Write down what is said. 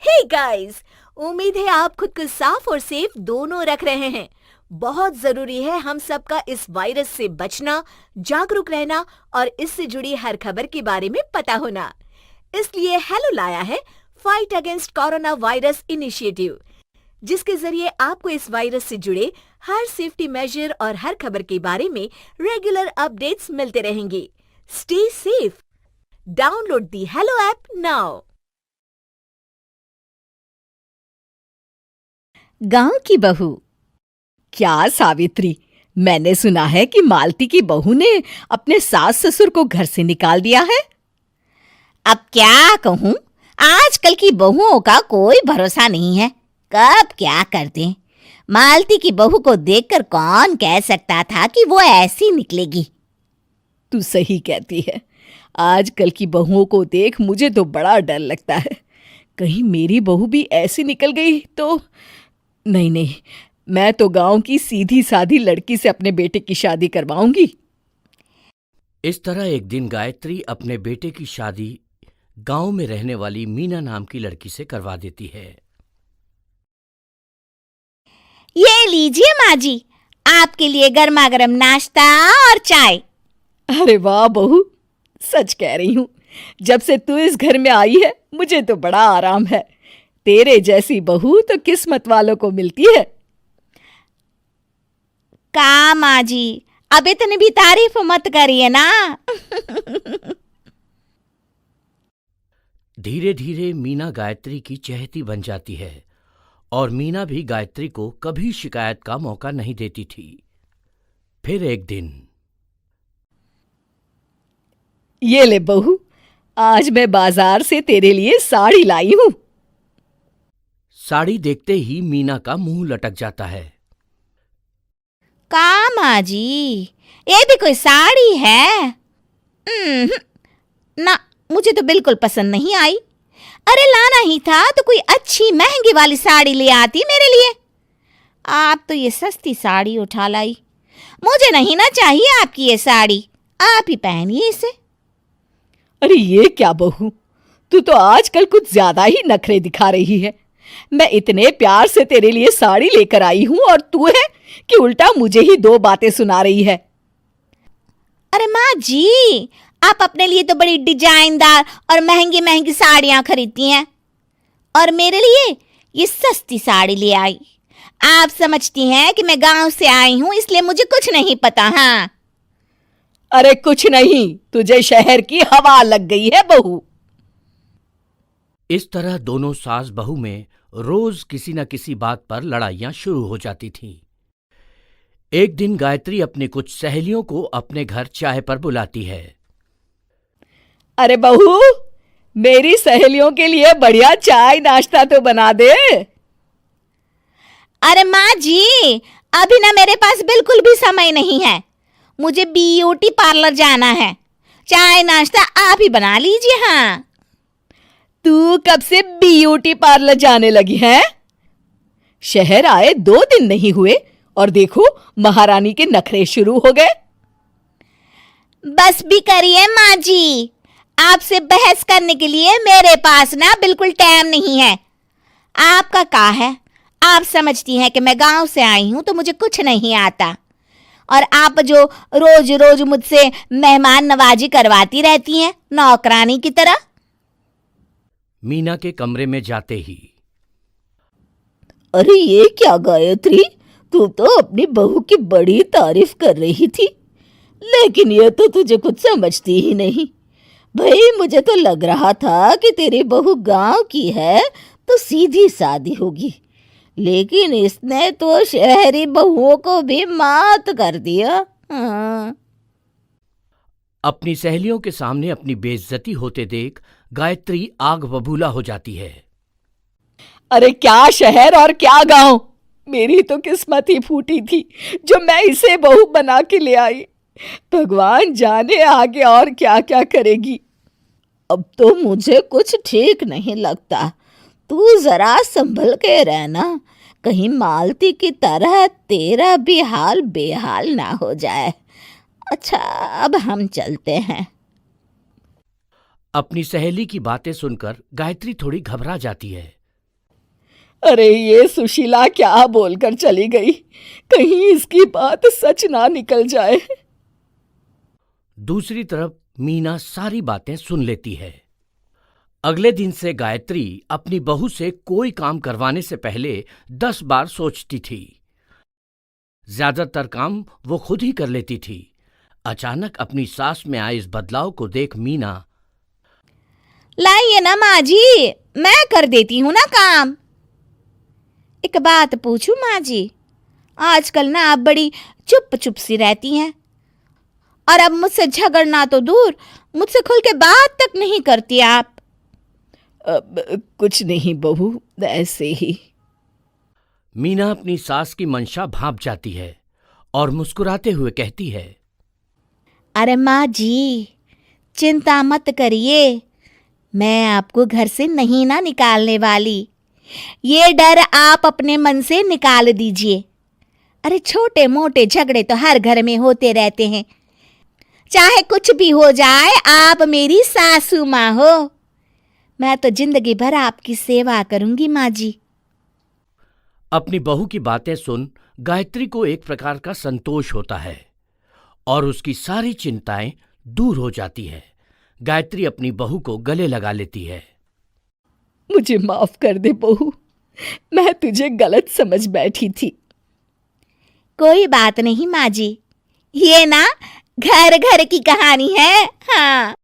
Hey guys, उम्मीद है आप खुद को साफ और सेफ दोनों रख रहे हैं। बहुत जरूरी है हम सबका इस वायरस से बचना, जागरूक रहना और इससे जुड़ी हर खबर के बारे में पता होना। इसलिए हेलो लाया है fight against corona virus initiative, जिसके जरिए आपको इस वायरस से जुड़े हर सेफ्टी मेजर और हर खबर के बारे में रेगुलर अपडेट्स मिलते रहेंगे। Stay safe. Download the hello app now. गांव की बहू। क्या सावित्री, मैंने सुना है कि मालती की बहू ने अपने सास ससुर को घर से निकाल दिया है। अब क्या कहूं, आजकल की बहुओं का कोई भरोसा नहीं है, कब क्या कर दें। मालती की बहू को देखकर कौन कह सकता था कि वो ऐसी निकलेगी। तू सही कहती है। आजकल की बहुओं को देख मुझे तो बड़ा डर लगता है। कहीं मेरी बहू भी ऐसी निकल गई तो। नहीं, मैं तो गांव की सीधी सादी लड़की से अपने बेटे की शादी करवाऊंगी। इस तरह एक दिन गायत्री अपने बेटे की शादी गांव में रहने वाली मीना नाम की लड़की से करवा देती है। ये लीजिए माँ जी, आपके लिए गर्मा गर्म नाश्ता और चाय। अरे वाह बहू, सच कह रही हूँ, जब से तू इस घर में आई है मुझे तो बड़ा आराम है। तेरे जैसी बहू तो किस्मत वालों को मिलती है। का माँ जी, अब इतनी भी तारीफ मत करिए ना। धीरे धीरे मीना गायत्री की चहेती बन जाती है और मीना भी गायत्री को कभी शिकायत का मौका नहीं देती थी। फिर एक दिन, ये ले बहू, आज मैं बाजार से तेरे लिए साड़ी लाई हूँ। साड़ी देखते ही मीना का मुंह लटक जाता है। का माँ जी, ये भी कोई साड़ी है? ना, मुझे तो बिल्कुल पसंद नहीं आई। अरे लाना ही था तो कोई अच्छी महंगी वाली साड़ी ले आती मेरे लिए। आप तो ये सस्ती साड़ी उठा लाई। मुझे नहीं ना चाहिए आपकी ये साड़ी, आप ही पहनिए इसे। अरे ये क्या बहू, तू तो आजकल कुछ ज्यादा ही नखरे दिखा रही है। मैं इतने प्यार से तेरे लिए साड़ी लेकर आई हूं और तू है कि उल्टा मुझे ही दो बातें सुना रही है। अरे माँ जी, आप अपने लिए तो बड़ी डिजाइनदार और महंगी महंगी साड़ियां खरीदती हैं और मेरे लिए ये सस्ती साड़ी ले आई। आप समझती हैं कि मैं गांव से आई हूं इसलिए मुझे कुछ नहीं पता। हाँ, अरे कुछ नहीं, तुझे शहर की हवा लग गई है बहू। इस तरह दोनों सास बहू में रोज किसी न किसी बात पर लड़ाइयां शुरू हो जाती थीं। एक दिन गायत्री अपनी कुछ सहेलियों को अपने घर चाय पर बुलाती है। अरे बहू, मेरी सहेलियों के लिए बढ़िया चाय नाश्ता तो बना दे। अरे माँ जी, अभी ना मेरे पास बिल्कुल भी समय नहीं है। मुझे ब्यूटी पार्लर जाना है। चाय नाश्ता आप ही बना लीजिए। हाँ, तू कब से ब्यूटी पार्लर जाने लगी है? शहर आए 2 दिन नहीं हुए और देखो महारानी के नखरे शुरू हो गए। बस भी करिए माँ जी, आपसे बहस करने के लिए मेरे पास ना बिल्कुल टाइम नहीं है। आपका क्या है, आप समझती हैं कि मैं गांव से आई हूं तो मुझे कुछ नहीं आता और आप जो रोज रोज मुझसे मेहमान नवाजी करवाती रहती हैं नौकरानी की तरह। मीना के कमरे में जाते ही, अरे ये क्या गायत्री, तू तो अपनी बहू की बड़ी तारीफ कर रही थी, लेकिन ये तो तुझे कुछ समझती ही नहीं। भाई मुझे तो लग रहा था कि तेरी बहू गांव की है तो सीधी सादी होगी, लेकिन इसने तो शहरी बहुओं को भी मात कर दिया। हाँ। अपनी सहेलियों के सामने अपनी बेइज्जती होते देख गायत्री आग बबूला हो जाती है। अरे क्या शहर और क्या गांव, मेरी तो किस्मत ही फूटी थी जो मैं इसे बहू बना के ले आई। भगवान जाने आगे और क्या क्या करेगी। अब तो मुझे कुछ ठीक नहीं लगता। तू जरा संभल के रहना, कहीं मालती की तरह तेरा भी हाल बेहाल ना हो जाए। अच्छा, अब हम चलते हैं। अपनी सहेली की बातें सुनकर गायत्री थोड़ी घबरा जाती है। अरे ये सुशीला क्या बोलकर चली गई, कहीं इसकी बात सच ना निकल जाए। दूसरी तरफ मीना सारी बातें सुन लेती है। अगले दिन से गायत्री अपनी बहू से कोई काम करवाने से पहले 10 बार सोचती थी। ज्यादातर काम वो खुद ही कर लेती थी। अचानक अपनी सास में आए इस बदलाव को देख मीना, लाइए ना माँ जी, मैं कर देती हूँ ना काम। एक बात पूछूं माँ जी, आजकल ना आप बड़ी चुप चुप सी रहती हैं और अब मुझसे झगड़ना तो दूर, मुझसे खुल के बात तक नहीं करती आप। अब कुछ नहीं बहू, ऐसे ही। मीना अपनी सास की मंशा भांप जाती है और मुस्कुराते हुए कहती है, अरे माँ जी, चिंता मत करिए, मैं आपको घर से नहीं ना निकालने वाली। ये डर आप अपने मन से निकाल दीजिए। अरे छोटे मोटे झगड़े तो हर घर में होते रहते हैं, चाहे कुछ भी हो जाए, आप मेरी सासू माँ हो। मैं तो जिंदगी भर आपकी सेवा करूंगी माँ जी। अपनी बहू की बातें सुन गायत्री को एक प्रकार का संतोष होता है और उसकी सारी चिंताएं दूर हो जाती है। गायत्री अपनी बहू को गले लगा लेती है। मुझे माफ कर दे बहू, मैं तुझे गलत समझ बैठी थी। कोई बात नहीं माँ जी, ये ना घर घर की कहानी है। हाँ।